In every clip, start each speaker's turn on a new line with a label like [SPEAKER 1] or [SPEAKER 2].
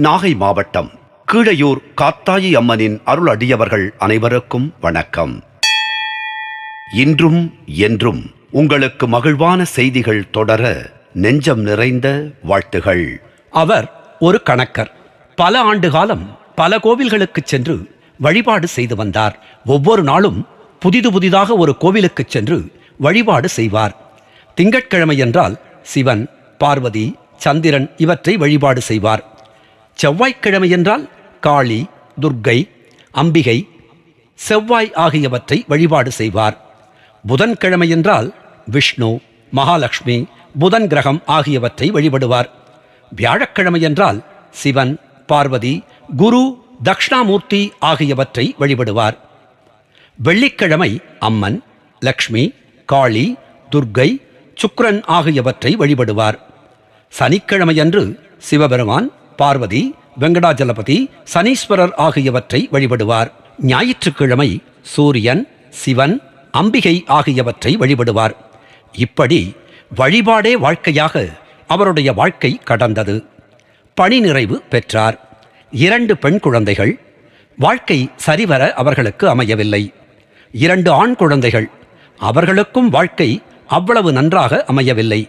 [SPEAKER 1] நாகை மாவட்டம் கீழையூர் காத்தாயி அம்மனின் அருள் அடியவர்கள் அனைவருக்கும் வணக்கம். இன்றும் என்றும் உங்களுக்கு மகிழ்வான செய்திகள் தொடர நெஞ்சம் நிறைந்த வாழ்த்துகள்.
[SPEAKER 2] அவர் ஒரு கணக்கர். பல ஆண்டு காலம் பல கோவில்களுக்கு சென்று வழிபாடு செய்து வந்தார். ஒவ்வொரு நாளும் புதிதாக ஒரு கோவிலுக்கு சென்று வழிபாடு செய்வார். திங்கட்கிழமை என்றால் சிவன், பார்வதி, சந்திரன் இவற்றை வழிபாடு செய்வார். செவ்வாய்க்கிழமை என்றால் காளி, துர்க்கை, அம்பிகை, செவ்வாய் ஆகியவற்றை வழிபாடு செய்வார். புதன்கிழமை என்றால் விஷ்ணு, மகாலட்சுமி, புதன் கிரகம் ஆகியவற்றை வழிபடுவார். வியாழக்கிழமை என்றால் சிவன், பார்வதி, குரு, தக்ஷணாமூர்த்தி ஆகியவற்றை வழிபடுவார். வெள்ளிக்கிழமை அம்மன், லக்ஷ்மி, காளி, துர்க்கை, சுக்கிரன் ஆகியவற்றை வழிபடுவார். சனிக்கிழமையன்று சிவபெருமான், பார்வதி, வெங்கடாஜலபதி, சனீஸ்வரர் ஆகியவற்றை வழிபடுவார். ஞாயிற்றுக்கிழமை சூரியன், சிவன், அம்பிகை ஆகியவற்றை வழிபடுவார். இப்படி வழிபாடே வாழ்க்கையாக அவருடைய வாழ்க்கை கடந்தது. பணி நிறைவு பெற்றார். 2 பெண் குழந்தைகள். வாழ்க்கை சரிவர அவர்களுக்கு அமையவில்லை. 2 ஆண் குழந்தைகள். அவர்களுக்கும் வாழ்க்கை அவ்வளவு நன்றாக அமையவில்லை.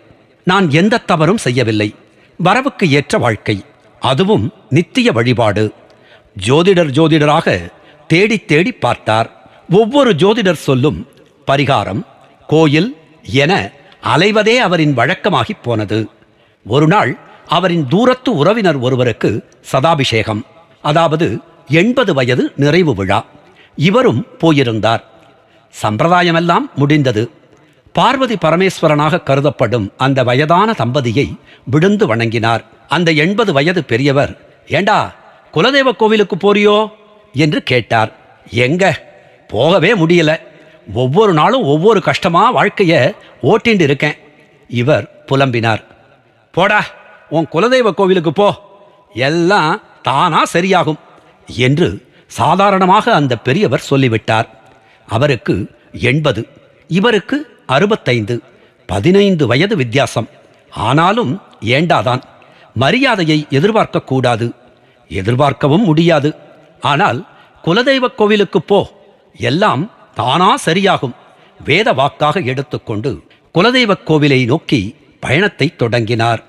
[SPEAKER 2] நான் எந்த தவறும் செய்யவில்லை. வரவுக்கு ஏற்ற வாழ்க்கை, அதுவும் நித்திய வழிபாடு. ஜோதிடராக தேடி பார்த்தார். ஒவ்வொரு ஜோதிடர் சொல்லும் பரிகாரம், கோயில் என அலைவதே அவரின் வழக்கமாகி போனது. ஒரு நாள் அவரின் தூரத்து உறவினர் ஒருவருக்கு சதாபிஷேகம், அதாவது 80 வயது நிறைவு விழா. இவரும் போயிருந்தார். சம்பிரதாயமெல்லாம் முடிந்தது. பார்வதி பரமேஸ்வரனாக கருதப்படும் அந்த வயதான தம்பதியை விழுந்து வணங்கினார். அந்த 80 வயது பெரியவர், ஏண்டா குலதெய்வ கோவிலுக்கு போறியோ என்று கேட்டார். எங்க போகவே முடியல, ஒவ்வொரு நாளும் ஒவ்வொரு கஷ்டமா வாழ்க்கைய ஓட்டிண்டு இருக்கேன். இவர் புலம்பினார். போடா, உன் குலதெய்வ கோவிலுக்கு போ, எல்லாம் தானா சரியாகும் என்று சாதாரணமாக அந்த பெரியவர் சொல்லிவிட்டார். அவருக்கு 80, இவருக்கு 65, 15 வயது வித்தியாசம். ஆனாலும் ஏண்டாதான். மரியாதையை எதிர்பார்க்க கூடாது, எதிர்பார்க்கவும் முடியாது. ஆனால் குலதெய்வ கோவிலுக்கு போ, எல்லாம் தானா சரியாகும் வேத வாக்காக எடுத்துக்கொண்டு குலதெய்வ கோவிலை நோக்கி பயணத்தை தொடங்கினார்.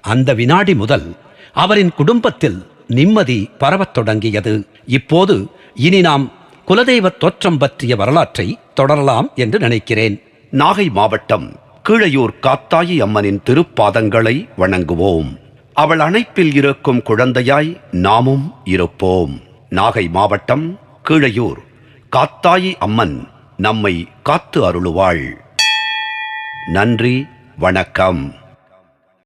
[SPEAKER 2] அந்த வினாடி முதல் அவரின் குடும்பத்தில் நிம்மதி பரவத் தொடங்கியது. இப்போது இனி நாம் குலதெய்வ தோற்றம் பற்றிய வரலாற்றை தொடரலாம் என்று நினைக்கிறேன்.
[SPEAKER 1] நாகை மாவட்டம் கீழையூர் காத்தாயி அம்மனின் திருப்பாதங்களை வணங்குவோம். அவள் அணைப்பில் இருக்கும் குழந்தையாய் நாமும் இருப்போம். நாகை மாவட்டம் கீழையூர் காத்தாயி அம்மன் நம்மை காத்து அருளுவாள். நன்றி, வணக்கம்.